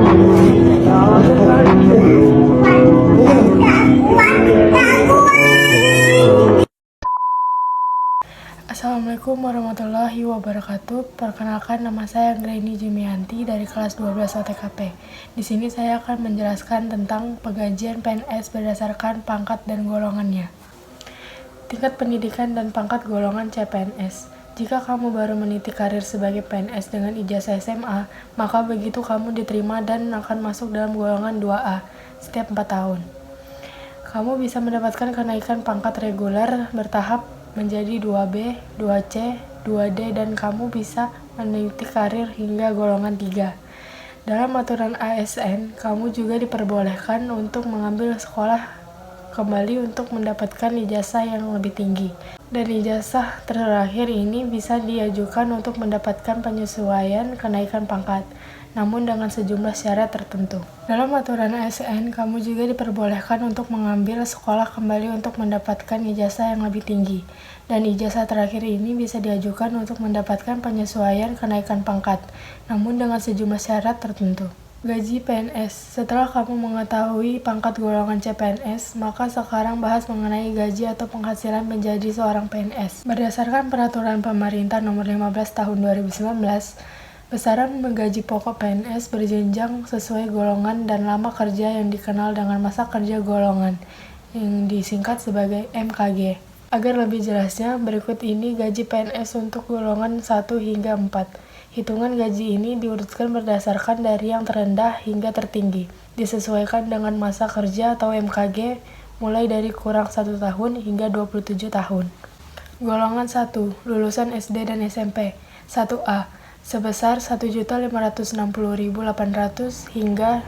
Assalamualaikum warahmatullahi wabarakatuh. Perkenalkan, nama saya Anggraini Jumianti dari kelas 12 OTKP. Di sini saya akan menjelaskan tentang penggajian PNS berdasarkan pangkat dan golongannya. Tingkat pendidikan dan pangkat golongan CPNS. Jika kamu baru meniti karir sebagai PNS dengan ijazah SMA, maka begitu kamu diterima dan akan masuk dalam golongan 2A setiap 4 tahun. Kamu bisa mendapatkan kenaikan pangkat reguler bertahap menjadi 2B, 2C, 2D, dan kamu bisa meniti karir hingga golongan 3. Dalam aturan ASN, kamu juga diperbolehkan untuk mengambil sekolah kembali untuk mendapatkan ijazah yang lebih tinggi. Dan ijazah terakhir ini bisa diajukan untuk mendapatkan penyesuaian kenaikan pangkat, namun dengan sejumlah syarat tertentu. Dalam aturan ASN, kamu juga diperbolehkan untuk mengambil sekolah kembali untuk mendapatkan ijazah yang lebih tinggi, dan ijazah terakhir ini bisa diajukan untuk mendapatkan penyesuaian kenaikan pangkat, namun dengan sejumlah syarat tertentu. Gaji PNS. Setelah kamu mengetahui pangkat golongan CPNS, maka sekarang bahas mengenai gaji atau penghasilan menjadi seorang PNS. Berdasarkan Peraturan Pemerintah Nomor 15 Tahun 2019, besaran gaji pokok PNS berjenjang sesuai golongan dan lama kerja yang dikenal dengan masa kerja golongan, yang disingkat sebagai MKG. Agar lebih jelasnya, berikut ini gaji PNS untuk golongan 1 hingga 4. Hitungan gaji ini diurutkan berdasarkan dari yang terendah hingga tertinggi, disesuaikan dengan masa kerja atau MKG, mulai dari kurang 1 tahun hingga 27 tahun. Golongan 1, lulusan SD dan SMP. 1A, sebesar 1.560.800 hingga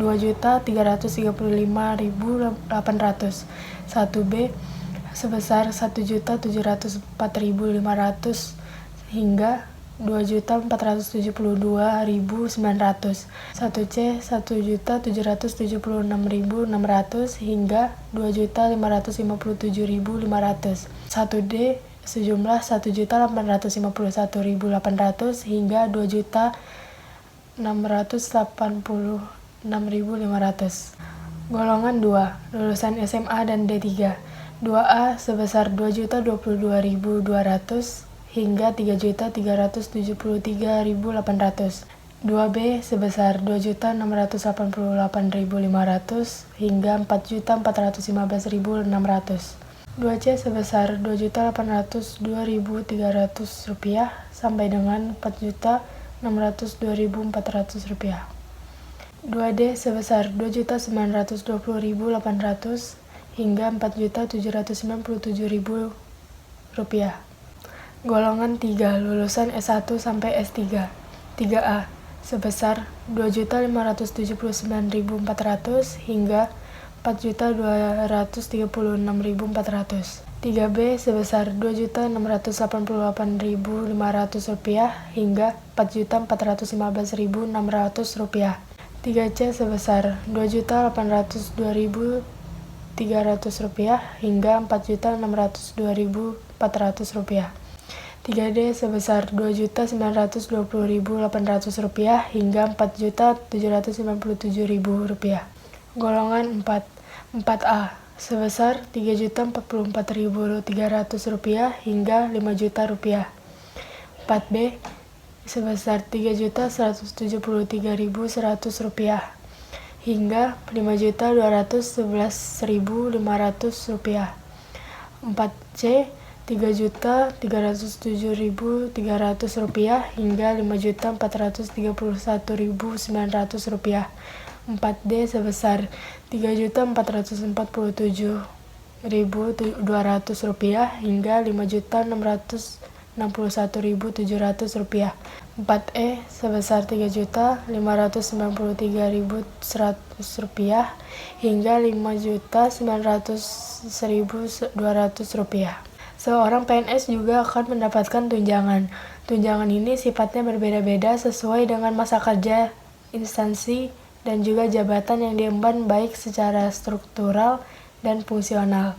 2.335.800. 1B, sebesar 1.704.500 hingga 2.472.900. 1C, 1.776.600 hingga 2.557.500. 1D, sejumlah 1.851.800 hingga 2.686.500. Golongan 2, lulusan SMA dan D3. 2A, sebesar 2.022.200 hingga 3.373.800. 2B, sebesar 2.688.500 hingga 4.415.600. 2C, sebesar 2.802.300 rupiah sampai dengan 4.602.400 rupiah. 2D, sebesar 2.920.800 hingga 4.797.000 rupiah. Golongan 3, lulusan S1 sampai S3. 3A, sebesar 2.579.400 hingga 4.236.400. 3B, sebesar 2.688.500 rupiah hingga 4.415.600 rupiah. 3C, sebesar 2.802.300 rupiah hingga 4.602.400 rupiah. 3D, sebesar 2.920.800 rupiah hingga 4.797.000 rupiah. Golongan 4, 4A, sebesar 3.044.300 rupiah hingga 5 juta rupiah. 4B, sebesar 3.173.100 rupiah hingga 5.211.500 rupiah. 4C, 3.307.300 rupiah hingga 5.431.900 rupiah. 4D, sebesar 3.447.200 rupiah hingga 5.661.700 rupiah. 4E, sebesar 3.593.100 rupiah hingga 5.900.200 rupiah. Seorang PNS juga akan mendapatkan tunjangan. Tunjangan ini sifatnya berbeda-beda sesuai dengan masa kerja, instansi, dan juga jabatan yang diemban baik secara struktural dan fungsional.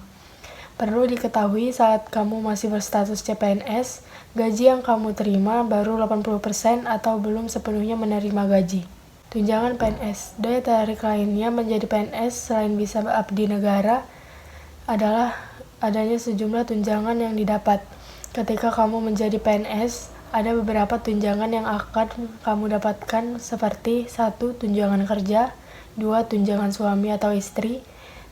Perlu diketahui saat kamu masih berstatus CPNS, gaji yang kamu terima baru 80% atau belum sepenuhnya menerima gaji. Tunjangan PNS. Daya tarik lainnya menjadi PNS selain bisa abdi negara adalah adanya sejumlah tunjangan yang didapat. Ketika kamu menjadi PNS, ada beberapa tunjangan yang akan kamu dapatkan seperti 1. Tunjangan kerja, 2. Tunjangan suami atau istri,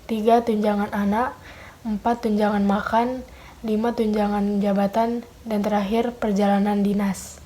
3. Tunjangan anak, 4. Tunjangan makan, 5. Tunjangan jabatan, dan terakhir perjalanan dinas.